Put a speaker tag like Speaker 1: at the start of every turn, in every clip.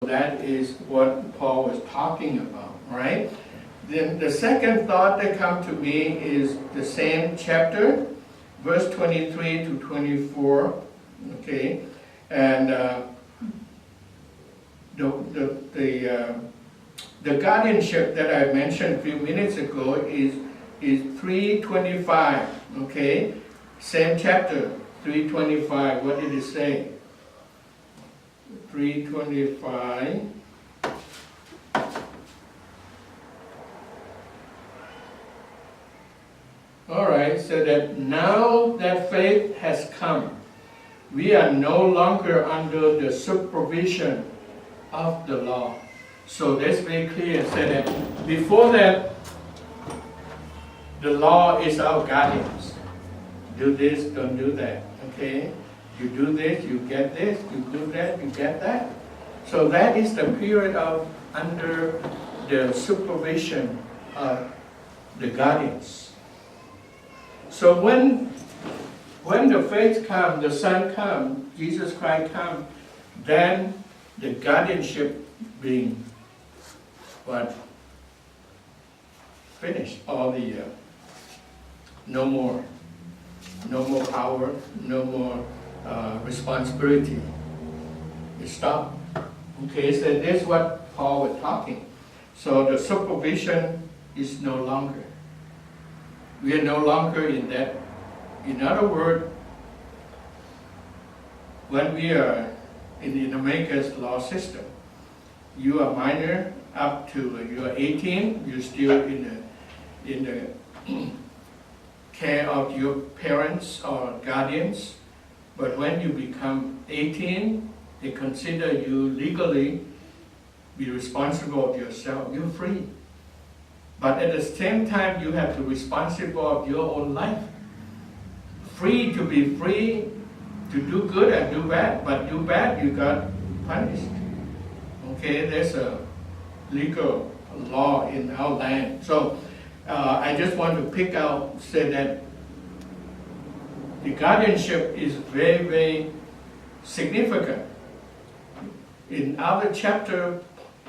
Speaker 1: That is what Paul was talking about, right? Then the second thought that comes to me is the same chapter, verse 23 to 24, okay? And the guardianship that I mentioned a few minutes ago is 3:25, okay? Same chapter, 3:25. What did it say? 3:25. All right, so that now that faith has come, we are no longer under the supervision of the law. So that's very clear. So that before that, the law is our guardians. Do this, don't do that. Okay? You do this, you get this. You do that, you get that. So that is the period of under the supervision of the guardians. So when the faith comes, the Son comes, Jesus Christ comes, then the guardianship being what? Finished. All the no more power, no more responsibility. It stopped. Okay, so that's what Paul was talking. So the supervision is no longer. We are no longer in that. In other words, when we are in America's law system, you are minor up to you are 18. You're still in the care of your parents or guardians. But when you become 18, they consider you legally be responsible of yourself. You're free. But at the same time, you have to be responsible of your own life. Free to be free, to do good and do bad. But do bad, you got punished. Okay, there's a legal law in our land. So I just want to pick out, say that the guardianship is very, very significant. In other chapter,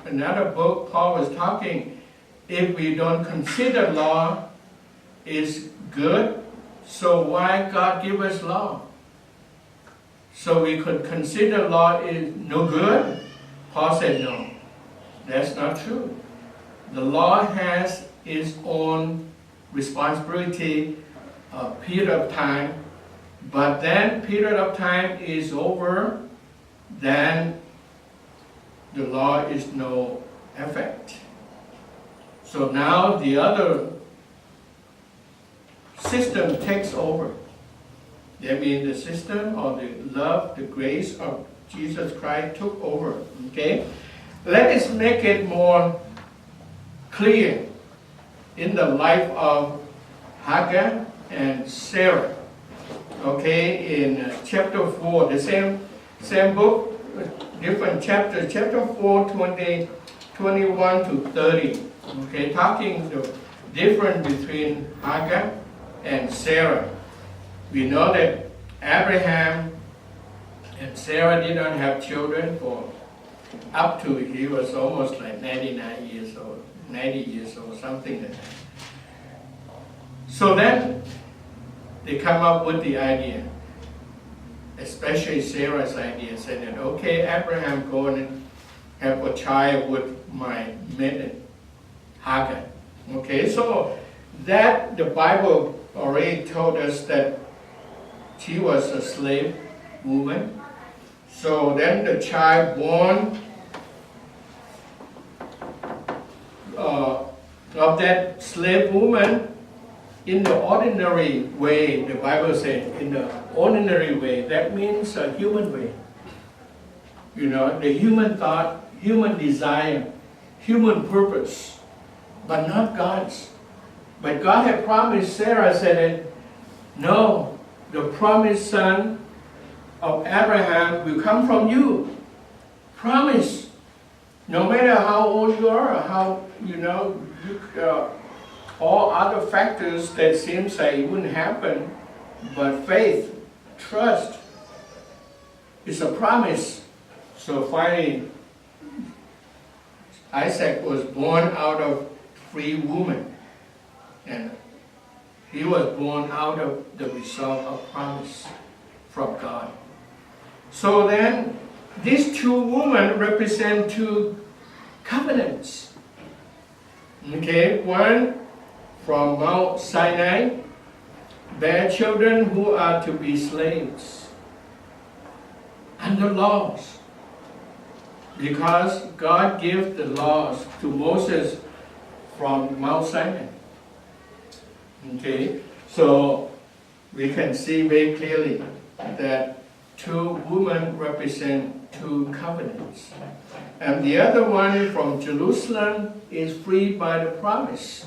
Speaker 1: another book, Paul was talking, if we don't consider law is good, so why God give us law? So we could consider law is no good? Paul said no. That's not true. The law has its own responsibility, a period of time, but then period of time is over, then the law is no effect. So now the other system takes over. That means the system or the love, the grace of Jesus Christ took over. Okay? Let us make it more clear in the life of Hagar and Sarah. Okay, in chapter 4, the same book, different chapter, chapter 4, 21 to 30. Okay, talking the difference between Hagar and Sarah. We know that Abraham and Sarah did not have children for up to, he was almost like 99 years old, 90 years old, something like that. So then they come up with the idea, especially Sarah's idea, said that, okay, Abraham, go and have a child with my maiden, Hagar. Okay, so that the Bible already told us that she was a slave woman. So then the child born of that slave woman, in the ordinary way, the Bible says, in the ordinary way, that means a human way. You know, the human thought, human desire, human purpose, but not God's. But God had promised Sarah, said, no, the promised son of Abraham will come from you. Promise. No matter how old you are, or how, all other factors that seems like it wouldn't happen, but faith, trust, is a promise. So finally, Isaac was born out of free woman, and he was born out of the result of promise from God. So then, these two women represent two covenants. Okay, one from Mount Sinai, bear children who are to be slaves under laws. Because God gave the laws to Moses from Mount Sinai. Okay, so we can see very clearly that two women represent two covenants. And the other one from Jerusalem is freed by the promise.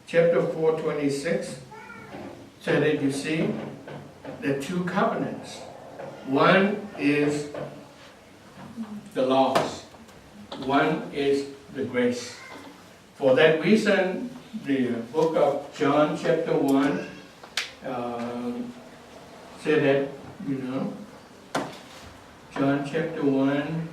Speaker 1: Chapter 4:26. So that you see the two covenants. One is the laws. One is the grace. For that reason, the book of John chapter 1 said that, John chapter 1,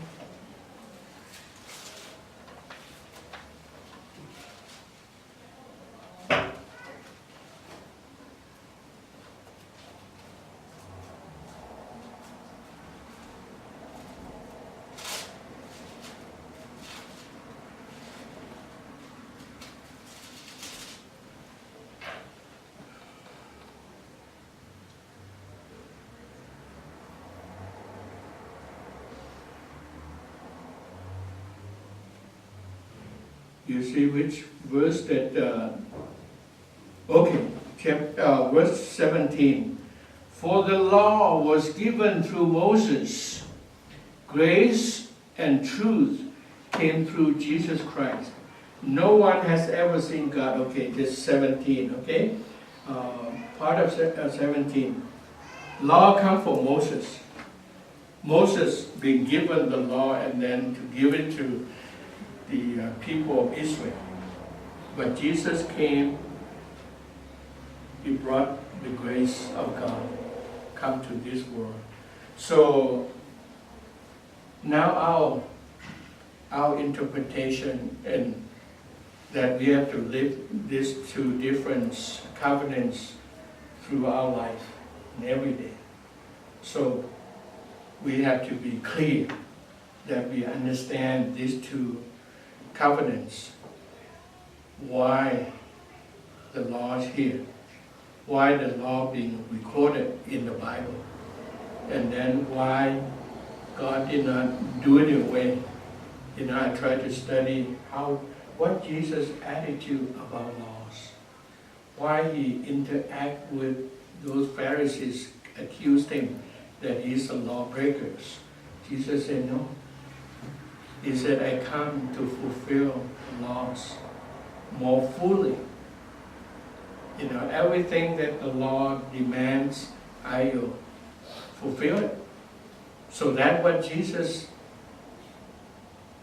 Speaker 1: you see which verse that, verse 17. For the law was given through Moses. Grace and truth came through Jesus Christ. No one has ever seen God. Okay, this 17, okay? Part of 17. Law come from Moses. Moses being given the law and then to give it to the people of Israel. But Jesus came, He brought the grace of God come to this world. So now our interpretation and that we have to live these two different covenants through our life and every day. So we have to be clear that we understand these two covenants, why the law is here, why the law being recorded in the Bible, and then why God did not do it away. I tried to study what Jesus' attitude about laws, why He interact with those Pharisees, accused Him that He's a lawbreaker. Jesus said no. He said, I come to fulfill laws more fully. Everything that the law demands, I will fulfill it. So that's what Jesus'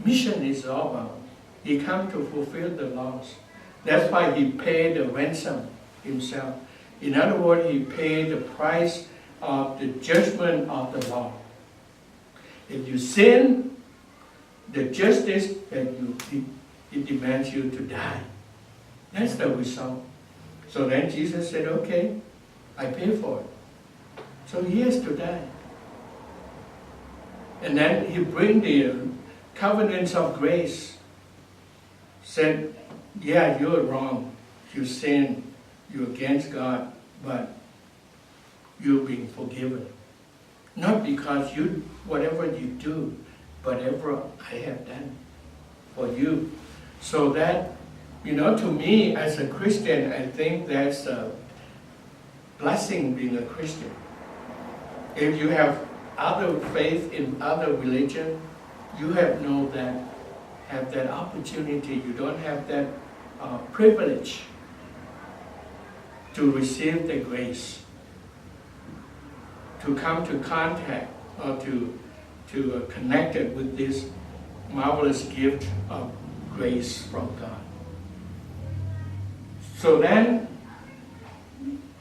Speaker 1: mission is all about. He come to fulfill the laws. That's why He paid the ransom Himself. In other words, He paid the price of the judgment of the law. If you sin, the justice that it demands you to die. That's the result. So then Jesus said, okay, I pay for it. So He has to die. And then He bring the covenants of grace. Said, yeah, you're wrong. You sin. You're against God. But you're being forgiven. Not because whatever you do, whatever I have done for you. So that, to me as a Christian, I think that's a blessing being a Christian. If you have other faith in other religion, you have that opportunity. You don't have that privilege to receive the grace, to come to contact or to connect it with this marvelous gift of grace from God. So then,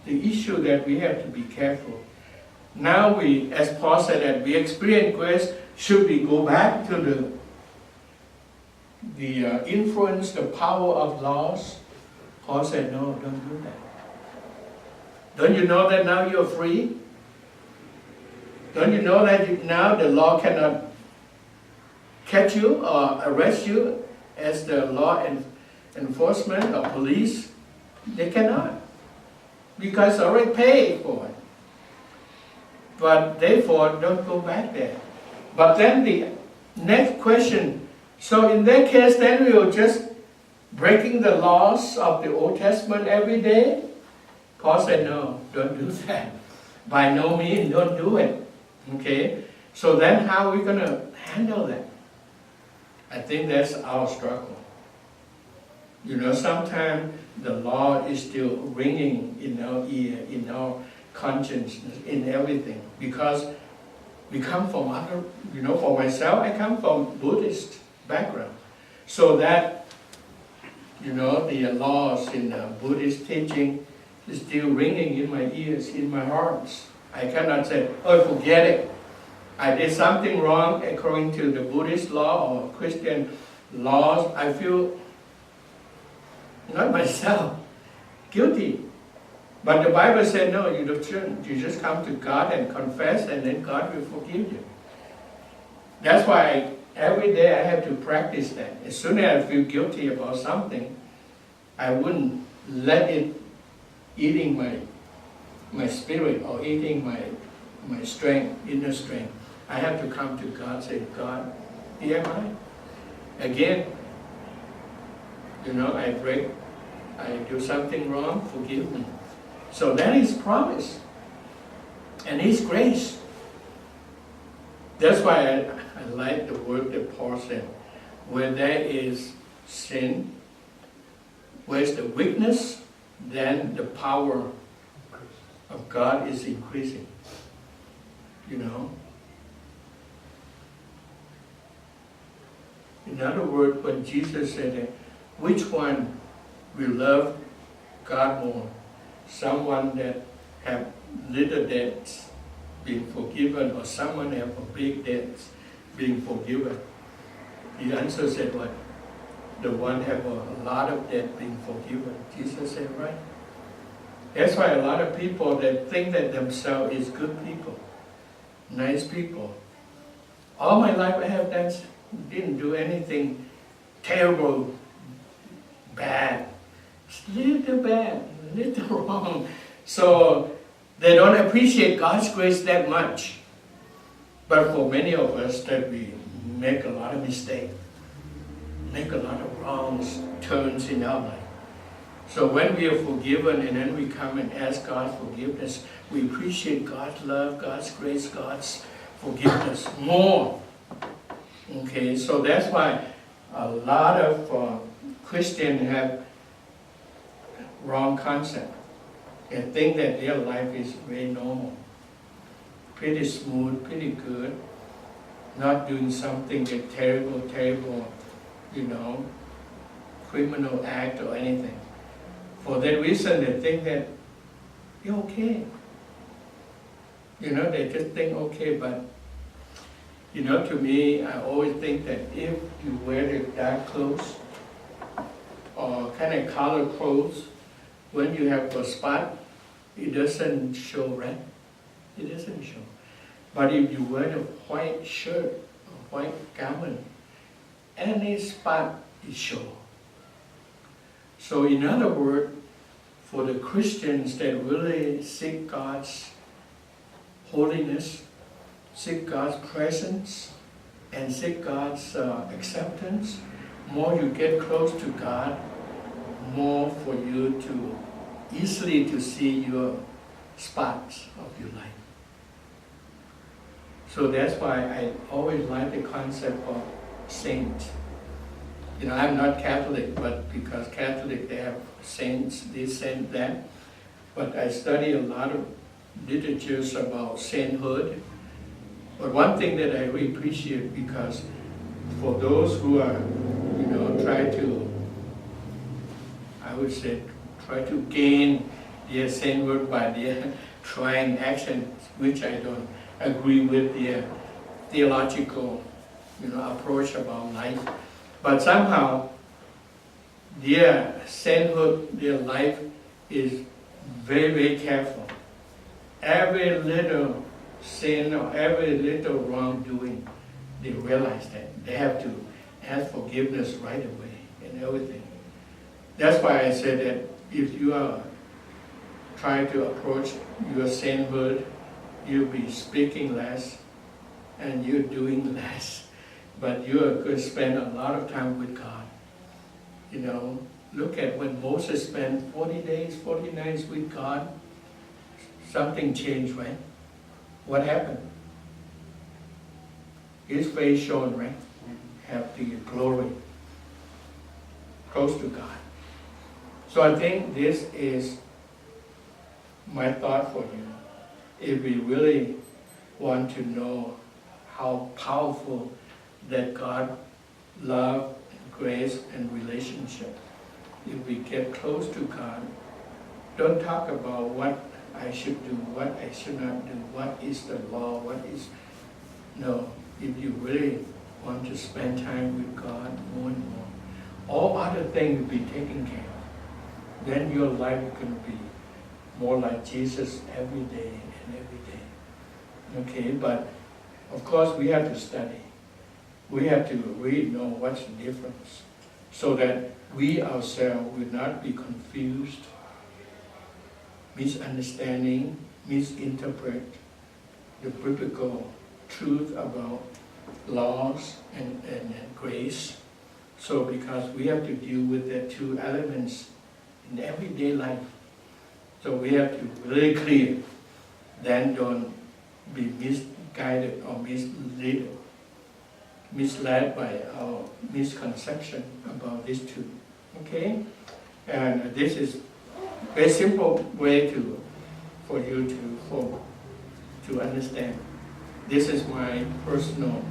Speaker 1: the issue that we have to be careful. Now we, as Paul said, that we experience grace, should we go back to the influence, the power of laws. Paul said, no, don't do that. Don't you know that now you're free? Don't you know that now the law cannot catch you or arrest you as the law enforcement or police? They cannot, because already paid for it. But therefore, don't go back there. But then the next question, so in that case, then we will just breaking the laws of the Old Testament every day? Paul said, no, don't do that. By no means, don't do it. Okay? So then how are we going to handle that? I think that's our struggle. You know, sometimes the law is still ringing in our ear, in our conscience, in everything. Because we come from other, you know, for myself, I come from Buddhist background. So that, you know, the laws in Buddhist teaching is still ringing in my ears, in my hearts. I cannot say, oh, forget it. I did something wrong according to the Buddhist law or Christian laws. I feel, not myself, guilty. But the Bible said, no, you don't shouldn't. You just come to God and confess, and then God will forgive you. That's why every day I have to practice that. As soon as I feel guilty about something, I wouldn't let it eating my spirit or eating my strength, inner strength. I have to come to God and say, God, here am I. Again, you know, I break, I do something wrong, forgive me. So that is promise. And His grace. That's why I like the word that Paul said. Where there is sin, where is the weakness, then the power of God is increasing. You know? In other words, when Jesus said that, which one will love God more? Someone that have little debts being forgiven, or someone have a big debts being forgiven? The answer said what? The one have a lot of debt being forgiven. Jesus said, right. That's why a lot of people that think that themselves is good people, nice people. All my life I have done, didn't do anything terrible, bad. It's little bad, little wrong. So they don't appreciate God's grace that much. But for many of us that we make a lot of mistakes, make a lot of wrong turns in our life. So when we are forgiven and then we come and ask God forgiveness, we appreciate God's love, God's grace, God's forgiveness more. Okay, so that's why a lot of Christians have wrong concept and think that their life is very normal, pretty smooth, pretty good, not doing something that terrible, you know, criminal act or anything. For that reason, they think that you're okay. You know, they just think okay, but you know, to me, I always think that if you wear the dark clothes or kind of color clothes, when you have a spot, it doesn't show red. It doesn't show. But if you wear a white shirt or white garment, any spot is show. So in other words, for the Christians that really seek God's holiness, seek God's presence, and seek God's acceptance, more you get close to God, more for you to easily to see your spots of your life. So that's why I always like the concept of saints. You know, I'm not Catholic, but because Catholic, they have saints, this, saint, that. But I study a lot of literatures about sainthood. But one thing that I really appreciate, because for those who are, you know, try to, I would say, try to gain their sainthood by their trying actions, which I don't agree with their theological, you know, approach about life. But somehow, their sainthood, their life is very, very careful. Every little sin or every little wrongdoing, they realize that they have to ask forgiveness right away and everything. That's why I said that if you are trying to approach your sainthood, you'll be speaking less and you're doing less, but you're going to spend a lot of time with God. You know, look at when Moses spent 40 days, 40 nights with God, something changed, right? What happened? His face shone, right? Have the glory, close to God. So I think this is my thought for you. If we really want to know how powerful that God love, grace, and relationship, if we get close to God, don't talk about what I should do, what I should not do, what is the law, what is... No, if you really want to spend time with God more and more, all other things will be taken care of. Then your life is going to be more like Jesus every day and every day. Okay, but of course we have to study. We have to really know what's the difference so that we ourselves will not be confused, misunderstanding, misinterpret the biblical truth about laws and grace. So because we have to deal with the two elements in everyday life. So we have to be really clear, then don't be misguided or misled by our misconception about these two. Okay? And this is a very simple way for you to understand. This is my personal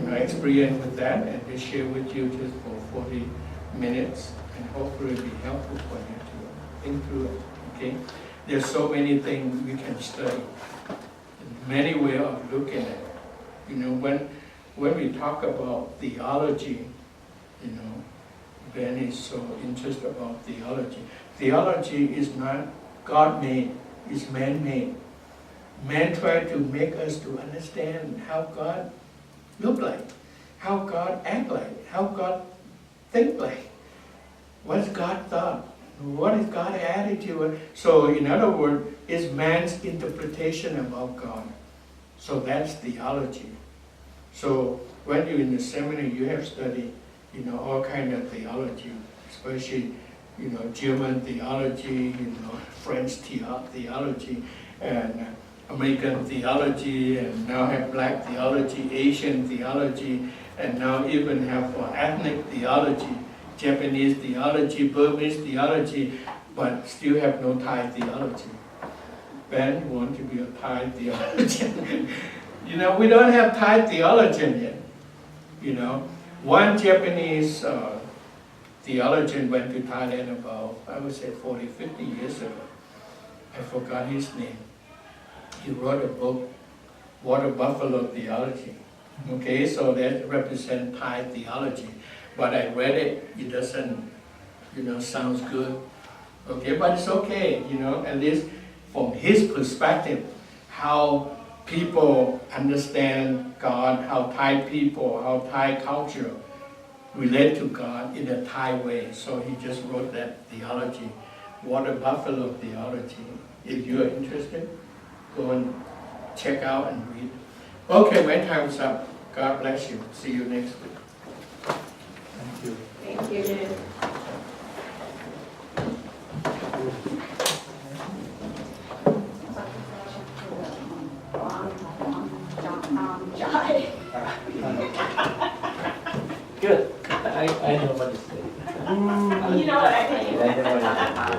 Speaker 1: experience with that, and I share with you just for 40 minutes, and hopefully it'll be helpful for you to think through it. Okay? There's so many things we can study, many ways of looking at it. You know, when we talk about theology, you know, Ben is so interested about theology. Theology is not God-made, it's man-made. Man tried to make us to understand how God look like, how God act like, how God think like, what's God thought, what is God's attitude. So in other words, it's man's interpretation about God. So that's theology. So when you're in the seminary, you have studied, you know, all kind of theology, especially, you know, German theology, you know, French theology, and American theology, and now have black theology, Asian theology, and now even have ethnic theology, Japanese theology, Burmese theology, but still have no Thai theology. Ben wants to be a Thai theologian. You know, we don't have Thai theologian yet. You know, one Japanese theologian went to Thailand about, I would say 40, 50 years ago. I forgot his name. He wrote a book, Water Buffalo Theology. Okay, so that represents Thai theology. But I read it, it doesn't, you know, sounds good. Okay, but it's okay, you know, at least from his perspective, how people understand God, how Thai people, how Thai culture relate to God in a Thai way. So he just wrote that theology, Water Buffalo Theology. If you're interested, go and check out and read. Okay, my time's up. God bless you. See you next week. Thank you.
Speaker 2: Thank you.
Speaker 3: Good. I know what to say.
Speaker 2: You know what I mean?
Speaker 3: I know what to say.